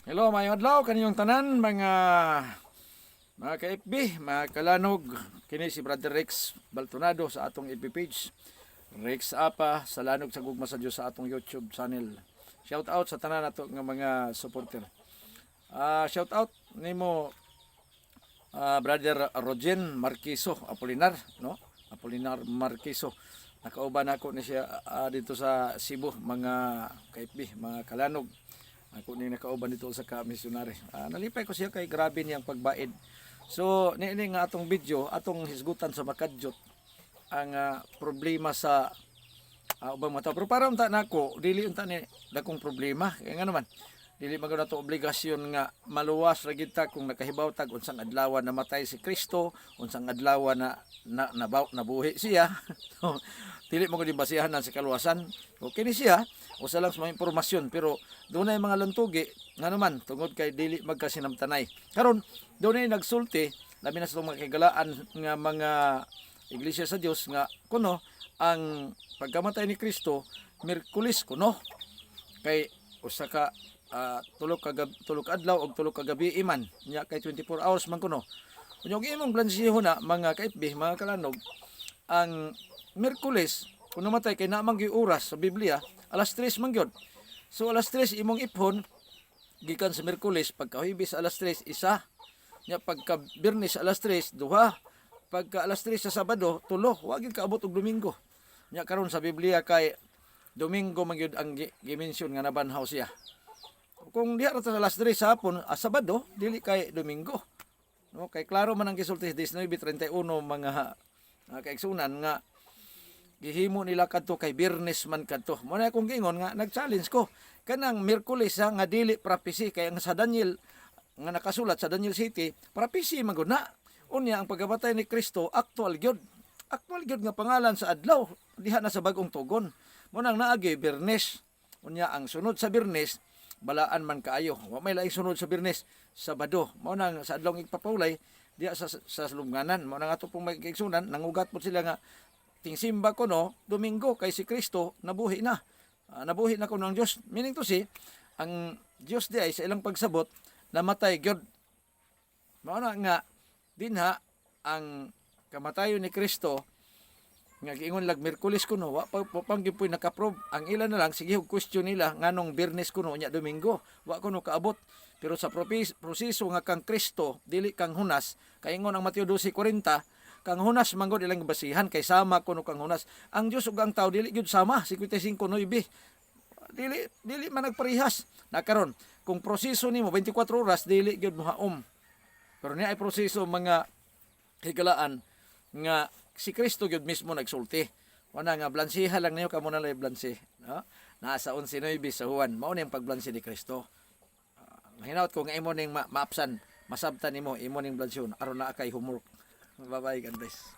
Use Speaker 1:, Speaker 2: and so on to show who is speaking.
Speaker 1: Hello, mayong adlaw kaninyong tanan mga ka-FB, mga kalanog. Kini si Brother Rex Baltonado sa atong FB page. Rex Apa sa lanog sa gugma sa Dios sa atong YouTube channel. Shout out sa tanan nato nga mga supporter. Shout out nimo Brother Rogen Marquiso Apolinar, no? Apolinar Marquiso. Nakauban ako ni siya dito sa Cebu, mga ka-FB, mga kalanog. Ako ni nakauban dito sa ka-missionary. Nalipay ko siya kay grabe niyang pagbaid. So, niini nga atong video, atong hisgutan sa Makadjot ang problema sa ubang mga tao. Pero para unta nako, dili unta ni dakong problema. Kaya nga naman, dili magud nato obligasyon nga maluwas ra gid ta kung nakahibaw tag unsang adlaw namatay si Kristo, unsang adlaw nabuhi siya. So, dili mo gud basihan sa kaluwasan. Okay ni siya, usa lang sa mga impormasyon, pero dunay mga luntugi nga naman tungod kay dili magkasinamtanay. Karon dunay nagsulti labi na sa mga kagalaan nga mga iglesia sa Dios nga kuno ang pagkamatay ni Kristo Miyerkules kuno kay usa ka tulog adlaw og tulog ka gabi iman nya kay 24 hours man kuno. Unya imong blansihon na mga ka-FB, mga kalanog, ang Miyerkules kung namatay kay namang oras sa Biblia alas 3 man gyud. So alas 3 imong iphon gikan sa Miyerkules, pagka Huwebes alas 3 isa, nya pagka Biyernes alas 3 duha, pagka alas 3 sa Sabado tulo, wa gyud kaabot og Domingo. Nya karon sa Biblia kay Domingo man gyud ang gimension nga nabanhaw siya. Kung diha ra sa alas 3 sa hapon, Sabado dili kay Domingo. No, kay klaro man ang gisulti 19:31 mga kaigsunan nga gihimo nila kadto kay Biyernes man kadto. Mo na akong gingon nga nag-challenge ko kanang Miyerkules nga dili prophecy kay ang sa Daniel nga nakasulat sa Daniel City, prophecy man gud na. Unya ang pagkamatay ni Kristo actual gyud. Actual gyud nga pangalan sa adlaw diha na sa bag-ong tugon. Mo nang naagi Biyernes. Unya ang sunod sa Biyernes balaan man kaayo. Wa may laing sunod sa Biyernes, Sabado. Mo nang sa adlaw ipapawlay diha sa lubnganan. Mo nang ato pong magigsunan nangugat po sila nga tingsimba ko no, Domingo kay si Kristo nabuhi na. Nabuhi na ko ng Dios. Meaning to say, ang Dios di ay sa ilang pagsabot namatay gyud. Mao na nga dinha ang kamatayon ni Kristo nga giingon lag Miyerkules kuno wa pang gipoy nakaprove. Ang ilan na lang sige og question nila nganong Biyernes kuno nya Domingo wa kuno kaabot. Pero sa proseso nga kang Kristo dili kang hunas kay ingon ang Mateo 12:40 kang hunas manggod ilang basihan kay sama kuno kang hunas. Ang Dios ug ang tao dili gyud sama 55:9. Dili man nagparehas. Na karon kung proseso nimo 24 oras dili gyud mohaom. Pero niya ay proseso mga higalaan nga si Kristo gyud mismo nagsulti. Wala nga blansiha lang niyo kamo na lay blansi, no? Nasa 11:9 sa Juan, mao ni ang pagblansi ni Kristo. Hinaut ko nga imo ning maapsan, masabtan nimo imo ning blansyon aron na kay homework. Bye-bye, God bless.